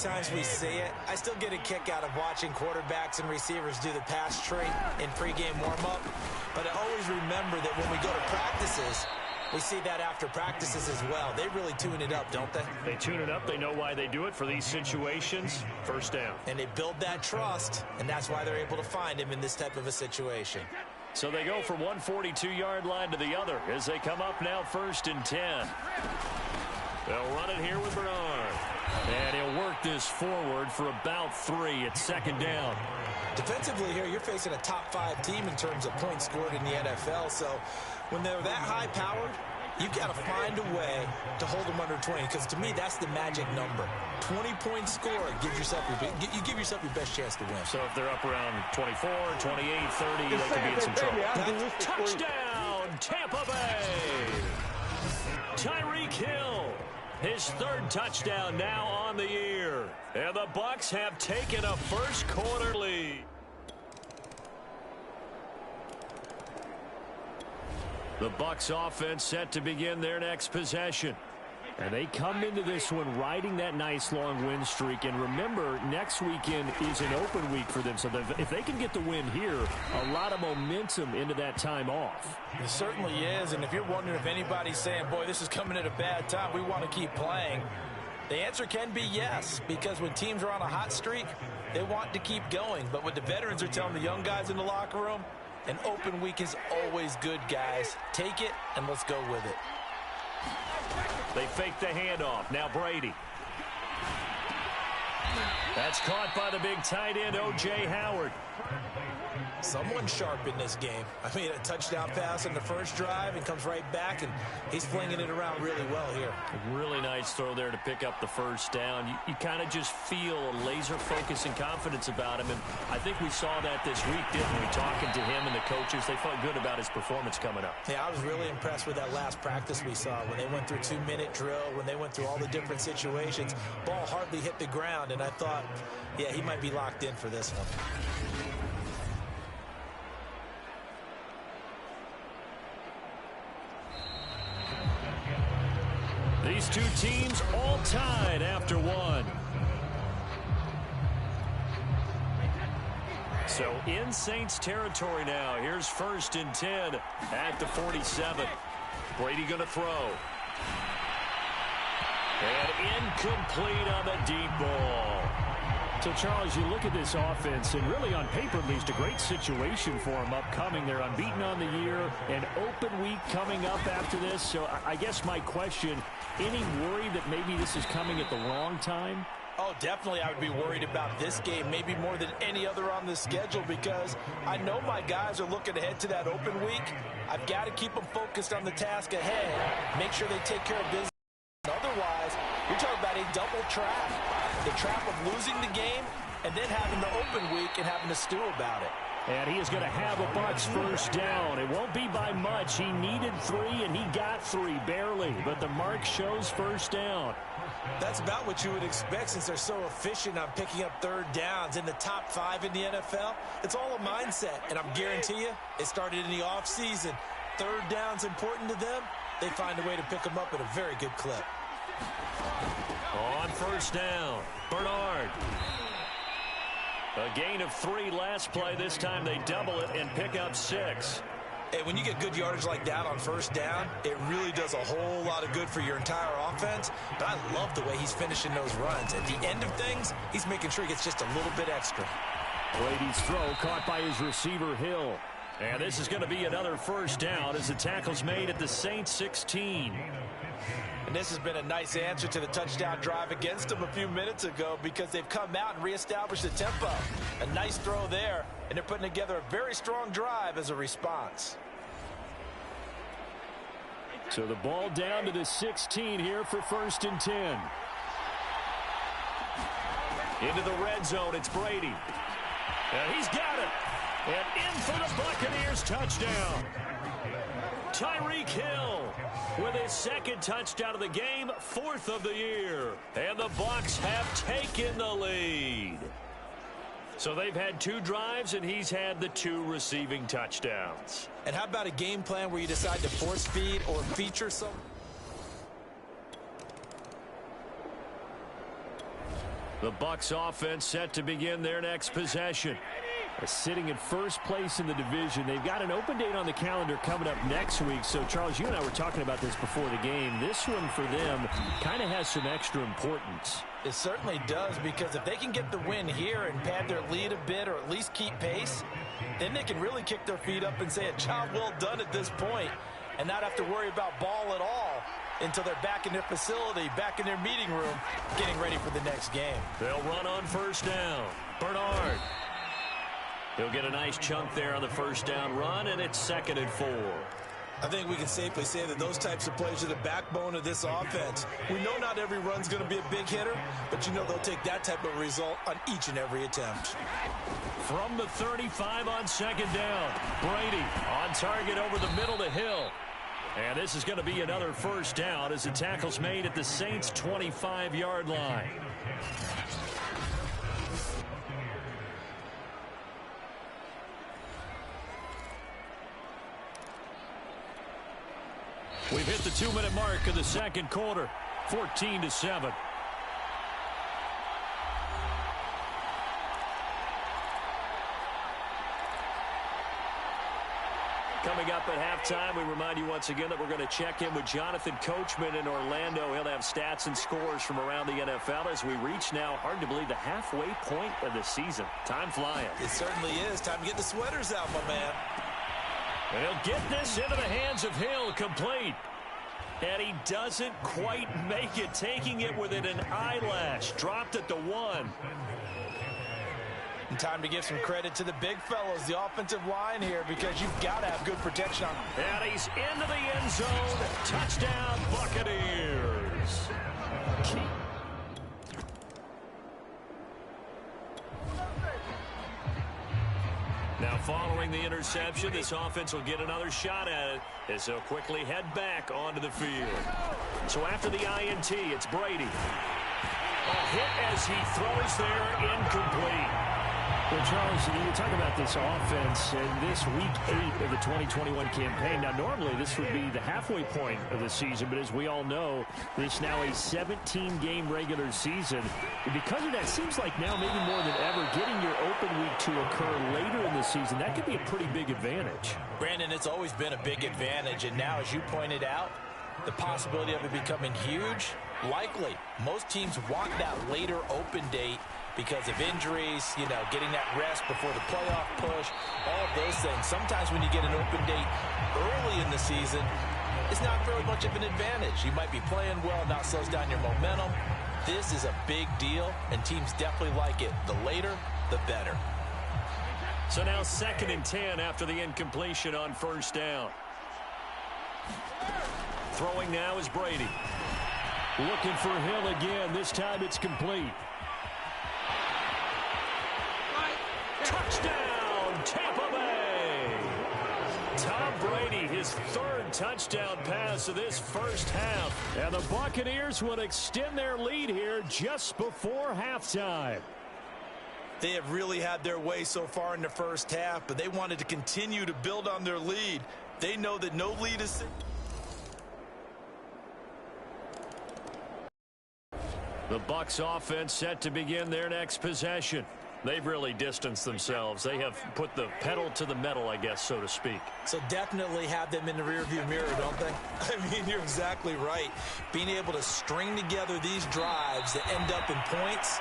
times we see it, I still get a kick out of watching quarterbacks and receivers do the pass tree in pregame warm-up. But I always remember that when we go to practices, we see that after practices as well. They really tune it up, don't they? They tune it up. They know why they do it for these situations. First down. And they build that trust, and that's why they're able to find him in this type of a situation. So they go from one 42-yard line to the other as they come up now 1st and 10. They'll run it here with Bernard. And he'll work this forward for about 3 at 2nd down. Defensively here, you're facing a top-5 team in terms of points scored in the NFL. So when they're that high-powered, you've got to find a way to hold them under 20, because to me, that's the magic number. 20-point score gives yourself you give yourself your best chance to win. So if they're up around 24, 28, 30, they could be in some trouble. Touchdown, Tampa Bay! Tyreek Hill, his 3rd touchdown now on the year. And the Bucs have taken a first-quarter lead. The Bucs offense set to begin their next possession. And they come into this one riding that nice long win streak. And remember, next weekend is an open week for them. So if they can get the win here, a lot of momentum into that time off. It certainly is. And if you're wondering if anybody's saying, boy, this is coming at a bad time, we want to keep playing, the answer can be yes. Because when teams are on a hot streak, they want to keep going. But what the veterans are telling the young guys in the locker room, an open week is always good, guys. Take it, and let's go with it. They fake the handoff. Now Brady. That's caught by the big tight end, O.J. Howard. Someone sharp in this game. I mean, a touchdown pass in the first drive and comes right back, and he's flinging it around really well here. A really nice throw there to pick up the first down. You kind of just feel a laser focus and confidence about him, and I think we saw that this week, didn't we? Talking to him and the coaches, they felt good about his performance coming up. Yeah, I was really impressed with that last practice we saw when they went through 2-minute drill, when they went through all the different situations. Ball hardly hit the ground, and I thought, yeah, he might be locked in for this one. These two teams all tied after one. So in Saints territory now. Here's 1st and 10 at the 47. Brady going to throw. And incomplete on the deep ball. So, Charles, you look at this offense, and really on paper, at least, a great situation for them upcoming. They're unbeaten on the year, an open week coming up after this. So I guess my question, any worry that maybe this is coming at the wrong time? Oh, definitely I would be worried about this game, maybe more than any other on the schedule, because I know my guys are looking ahead to that open week. I've got to keep them focused on the task ahead, make sure they take care of business. Otherwise, you're talking about a double trap. The trap of losing the game and then having the open week and having to stew about it. And he is going to have a Bucs first down. It won't be by much. He needed 3, and he got 3, barely. But the mark shows first down. That's about what you would expect since they're so efficient on picking up 3rd downs in the top 5 in the NFL. It's all a mindset, and I'm guarantee you it started in the offseason. 3rd down's important to them. They find a way to pick them up at a very good clip. On first down, Bernard. A gain of 3 last play. This time they double it and pick up 6. Hey, when you get good yardage like that on first down, it really does a whole lot of good for your entire offense. But I love the way he's finishing those runs. At the end of things, he's making sure he gets just a little bit extra. Brady's throw caught by his receiver, Hill. And this is going to be another first down as the tackle's made at the Saints 16. And this has been a nice answer to the touchdown drive against them a few minutes ago, because they've come out and reestablished the tempo. A nice throw there, and they're putting together a very strong drive as a response. So the ball down to the 16 here for 1st and 10. Into the red zone, it's Brady. And he's got it. And in for the Buccaneers touchdown. Tyreek Hill with his 2nd touchdown of the game, 4th of the year. And the Bucs have taken the lead. So they've had 2 drives, and he's had the 2 receiving touchdowns. And how about a game plan where you decide to force feed or feature some? The Bucs offense set to begin their next possession. Sitting in first place in the division. They've got an open date on the calendar coming up next week. So, Charles, you and I were talking about this before the game. This one for them kind of has some extra importance. It certainly does, because if they can get the win here and pad their lead a bit or at least keep pace, then they can really kick their feet up and say a job well done at this point and not have to worry about ball at all until they're back in their facility, back in their meeting room, getting ready for the next game. They'll run on first down. Bernard. He'll get a nice chunk there on the first down run, and it's 2nd and 4. I think we can safely say that those types of plays are the backbone of this offense. We know not every run's going to be a big hitter, but you know they'll take that type of result on each and every attempt. From the 35 on 2nd down, Brady on target over the middle to Hill. And this is going to be another first down as the tackle's made at the Saints' 25-yard line. We've hit the 2-minute mark of the second quarter, 14-7. Coming up at halftime, we remind you once again that we're going to check in with Jonathan Coachman in Orlando. He'll have stats and scores from around the NFL as we reach now, hard to believe, the halfway point of the season. Time flying. It certainly is. Time to get the sweaters out, my man. And he'll get this into the hands of Hill, complete. And he doesn't quite make it, taking it within an eyelash. Dropped at the 1. And time to give some credit to the big fellows, the offensive line here, because you've got to have good protection on them. And he's into the end zone. Touchdown, Buccaneers. Now, following the interception, this offense will get another shot at it as they'll quickly head back onto the field. So after the INT, it's Brady. A hit as he throws there, incomplete. Well, Charles, you talk about this offense in this week 8 of the 2021 campaign. Now, normally this would be the halfway point of the season, but as we all know, this is now a 17-game regular season. And because of that, it seems like now maybe more than ever, getting your open week to occur later in the season, that could be a pretty big advantage. Brandon, it's always been a big advantage, and now, as you pointed out, the possibility of it becoming huge, likely. Most teams want that later open date because of injuries, you know, getting that rest before the playoff push, all of those things. Sometimes when you get an open date early in the season, it's not very much of an advantage. You might be playing well, not slows down your momentum. This is a big deal, and teams definitely like it. The later, the better. So now 2nd and 10 after the incompletion on first down. Throwing now is Brady. Looking for Hill again. This time it's complete. Touchdown, Tampa Bay. Tom Brady, his 3rd touchdown pass of this first half. And the Buccaneers will extend their lead here just before halftime. They have really had their way so far in the first half, but they wanted to continue to build on their lead. They know that no lead is... The Bucs offense set to begin their next possession. They've really distanced themselves. They have put the pedal to the metal, I guess, so to speak. So definitely have them in the rearview mirror, don't they? I mean, you're exactly right. Being able to string together these drives that end up in points,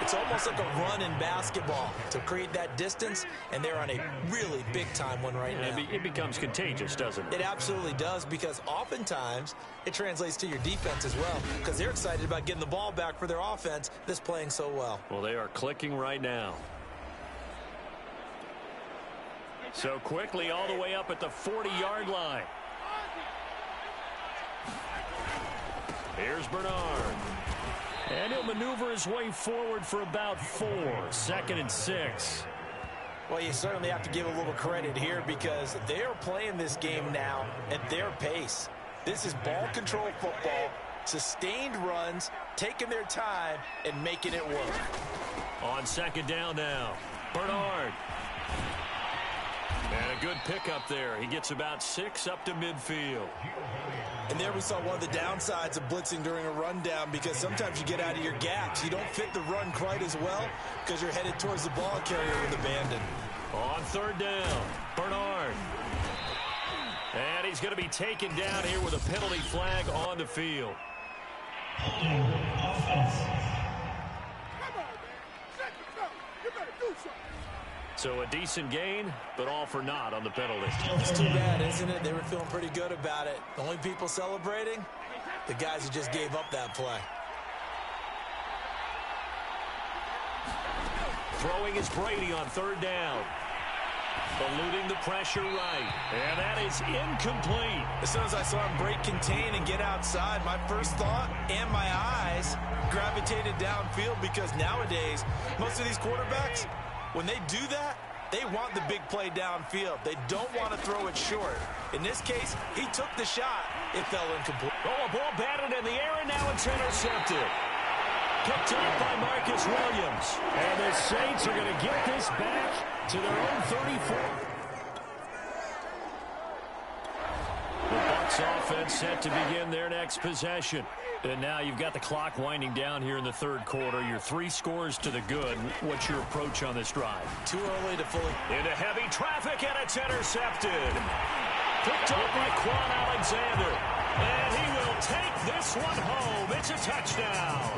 it's almost like a run in basketball to create that distance, and they're on a really big-time one right now. It becomes contagious, doesn't it? It absolutely does, because oftentimes it translates to your defense as well, because they're excited about getting the ball back for their offense that's playing so well. Well, they are clicking right now. So quickly all the way up at the 40-yard line. Here's Bernard. And he'll maneuver his way forward for about 4. 2nd and 6. Well, you certainly have to give a little credit here because they are playing this game now at their pace. This is ball control football, sustained runs, taking their time, and making it work. On 2nd down now, Bernard. And a good pickup there. He gets about 6 up to midfield. And there we saw one of the downsides of blitzing during a rundown, because sometimes you get out of your gaps. You don't fit the run quite as well because you're headed towards the ball carrier with abandon. On third down, Bernard. And he's going to be taken down here with a penalty flag on the field. So a decent gain, but all for naught on the penalty. It's too bad, isn't it? They were feeling pretty good about it. The only people celebrating, the guys who just gave up that play. Throwing is Brady on third down. Eluding the pressure right. And that is incomplete. As soon as I saw him break contain and get outside, my first thought and my eyes gravitated downfield, because nowadays, most of these quarterbacks, when they do that, they want the big play downfield. They don't want to throw it short. In this case, he took the shot. It fell incomplete. Oh, a ball batted in the air, and now it's intercepted. Picked up by Marcus Williams. And the Saints are going to get this back to their own 34. The Bucs offense set to begin their next possession. And now you've got the clock winding down here in the third quarter. You're 3 scores to the good. What's your approach on this drive? Too early to fully... Into heavy traffic, and it's intercepted. Picked up by Quan Alexander. And he will take this one home. It's a touchdown.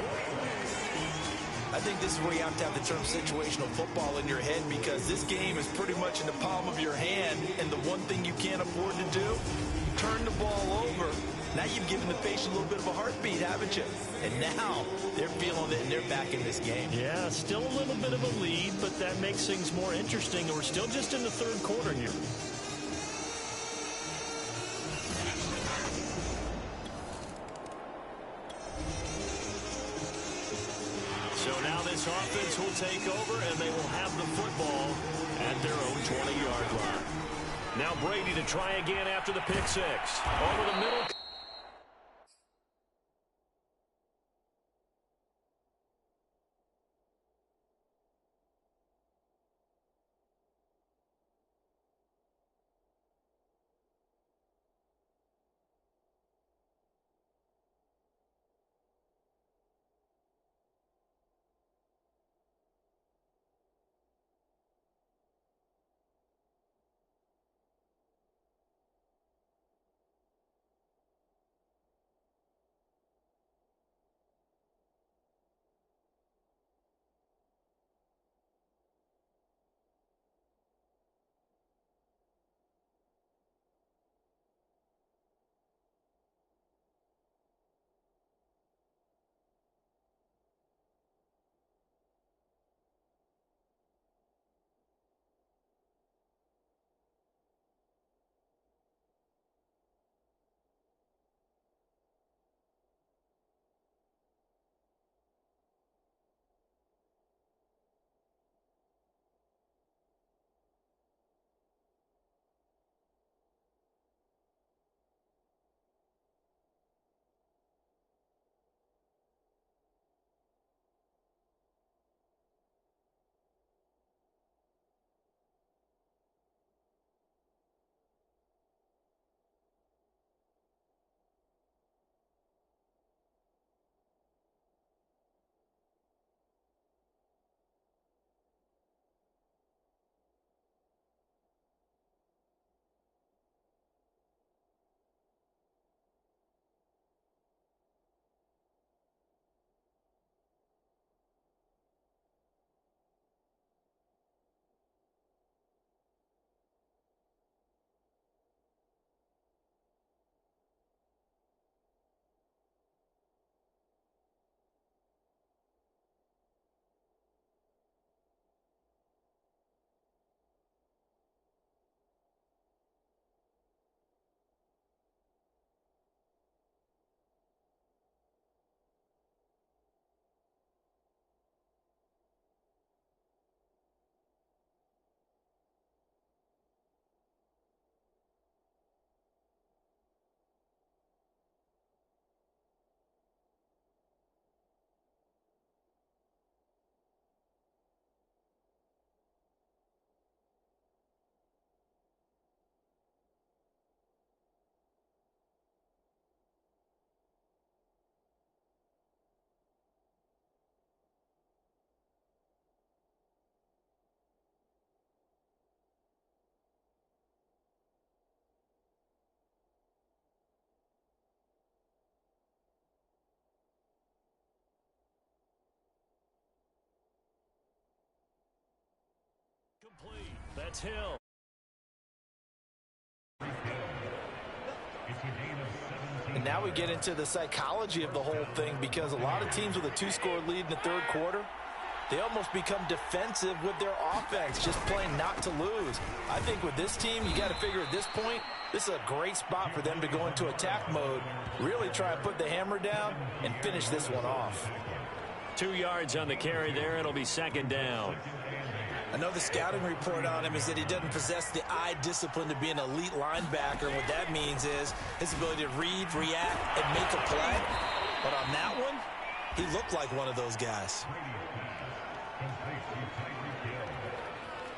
I think this is where you have to have the term situational football in your head, because this game is pretty much in the palm of your hand, and the one thing you can't afford to do, turn the ball over. Now you've given the patient a little bit of a heartbeat, haven't you? And now they're feeling it, and they're back in this game. Yeah, still a little bit of a lead, but that makes things more interesting. We're still just in the third quarter here. So now this offense will take over, and they will have the football at their own 20-yard line. Now Brady to try again after the pick six. Over the middle. That's Hill. And now we get into the psychology of the whole thing, because a lot of teams with a 2-score lead in the third quarter, they almost become defensive with their offense, just playing not to lose. I think with this team, you got to figure at this point, this is a great spot for them to go into attack mode, really try to put the hammer down and finish this one off. 2 yards on the carry there. It'll be second down. I know the scouting report on him is that he doesn't possess the eye discipline to be an elite linebacker. And what that means is his ability to read, react, and make a play. But on that one, he looked like one of those guys.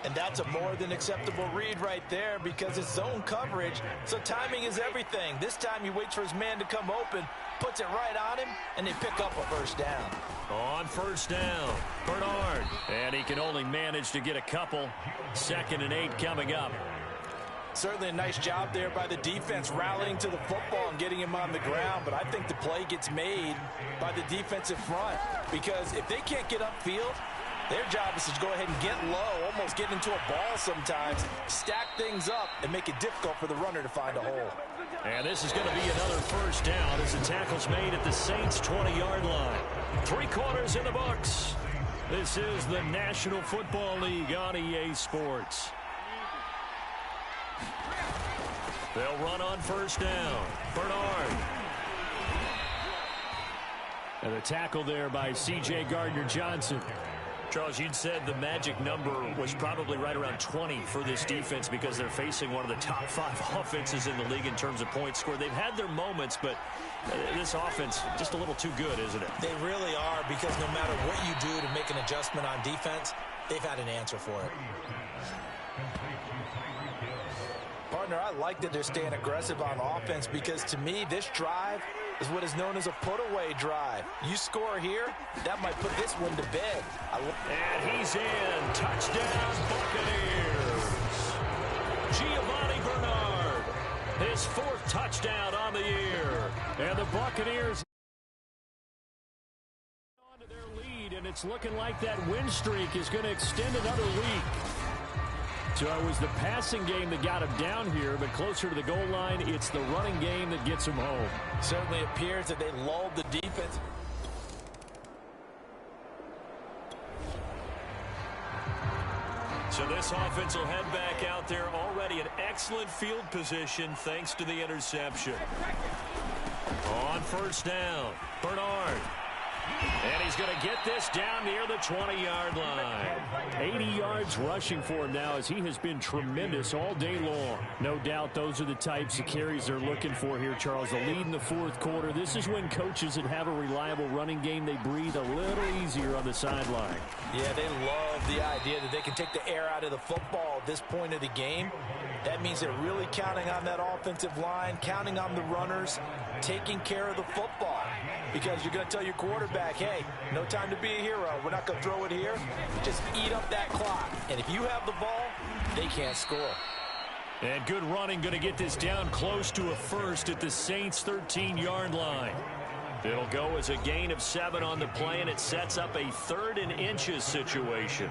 And that's a more than acceptable read right there, because it's zone coverage, so timing is everything. This time he waits for his man to come open, puts it right on him, and they pick up a first down. On first down, Bernard. And he can only manage to get a couple. 2nd and 8 coming up. Certainly a nice job there by the defense, rallying to the football and getting him on the ground. But I think the play gets made by the defensive front, because if they can't get upfield, their job is to go ahead and get low, almost get into a ball sometimes, stack things up, and make it difficult for the runner to find a hole. And this is going to be another first down as the tackle's made at the Saints' 20-yard line. 3 quarters in the books. This is the National Football League on EA Sports. They'll run on first down. Bernard. And the tackle there by C.J. Gardner-Johnson. Charles, you'd said the magic number was probably right around 20 for this defense, because they're facing one of the top 5 offenses in the league in terms of points scored. They've had their moments, but this offense just a little too good, isn't it? They really are, because no matter what you do to make an adjustment on defense, they've had an answer for it. Partner, I like that they're staying aggressive on offense, because to me, this drive is what is known as a put-away drive. You score here, that might put this one to bed. And he's in. Touchdown, Buccaneers. Giovanni Bernard, his 4th touchdown on the year. And the Buccaneers on to their lead, and it's looking like that win streak is going to extend another week. So it was the passing game that got him down here, but closer to the goal line, it's the running game that gets him home. Certainly appears that they lulled the defense. So this offense will head back out there, already in excellent field position thanks to the interception. On first down, Bernard. And he's going to get this down near the 20-yard line. 80 yards rushing for him now, as he has been tremendous all day long. No doubt those are the types of carries they're looking for here, Charles. The lead in the 4th quarter. This is when coaches that have a reliable running game, they breathe a little easier on the sideline. Yeah, they love the idea that they can take the air out of the football at this point of the game. That means they're really counting on that offensive line, counting on the runners, taking care of the football. Because you're going to tell your quarterback, hey, no time to be a hero. We're not going to throw it here. Just eat up that clock. And if you have the ball, they can't score. And good running, going to get this down close to a first at the Saints' 13-yard line. It'll go as a gain of 7 on the play, and it sets up a 3rd and inches situation.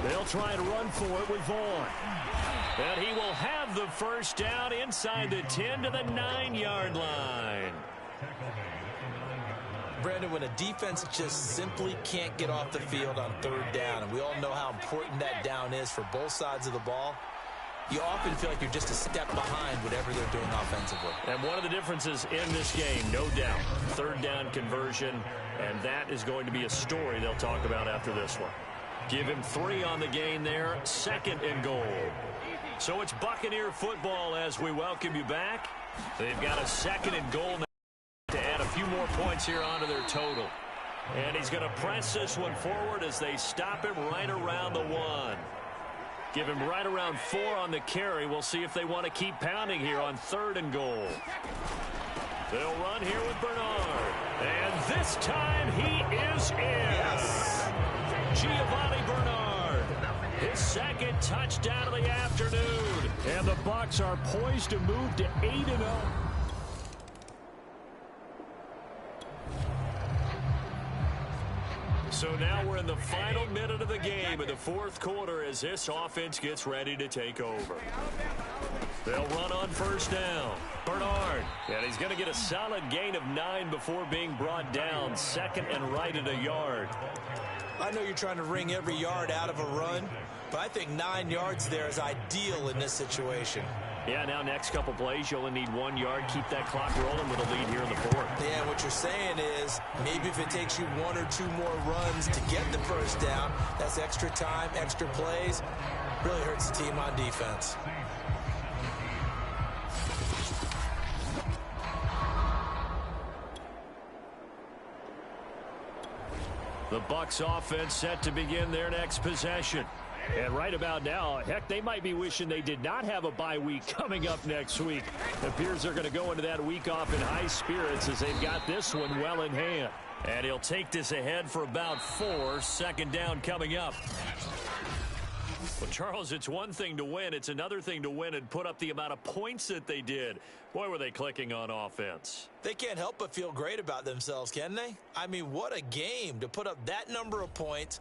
They'll try to run for it with Vaughn. And he will have the first down inside the 10 to the 9-yard line. Brandon, when a defense just simply can't get off the field on 3rd down, and we all know how important that down is for both sides of the ball, you often feel like you're just a step behind whatever they're doing offensively. And one of the differences in this game, no doubt, 3rd down conversion, and that is going to be a story they'll talk about after this one. Give him 3 on the gain there, 2nd and goal. So it's Buccaneer football as we welcome you back. They've got a 2nd and goal now to add a few more points here onto their total. And he's going to press this one forward as they stop him right around the 1. Give him right around 4 on the carry. We'll see if they want to keep pounding here on 3rd and goal. They'll run here with Bernard. And this time he is in. Yes. Giovanni Bernard, his 2nd touchdown of the afternoon. And the Bucs are poised to move to 8-0. So now we're in the final minute of the game in the fourth quarter as this offense gets ready to take over. They'll run on first down. Bernard. And he's going to get a solid gain of 9 before being brought down. Second and right at a yard. I know you're trying to wring every yard out of a run, but I think 9 yards there is ideal in this situation. Yeah, now next couple plays, you only need 1 yard. Keep that clock rolling with a lead here in the fourth. Yeah, what you're saying is maybe if it takes you 1 or 2 more runs to get the first down, that's extra time, extra plays. Really hurts the team on defense. The Bucs offense set to begin their next possession. And right about now, heck, they might be wishing they did not have a bye week coming up next week. It appears they're going to go into that week off in high spirits as they've got this one well in hand. And he'll take this ahead for about 4. Second down coming up. Well, Charles, it's one thing to win. It's another thing to win and put up the amount of points that they did. Boy, were they clicking on offense. They can't help but feel great about themselves, can they? I mean, what a game to put up that number of points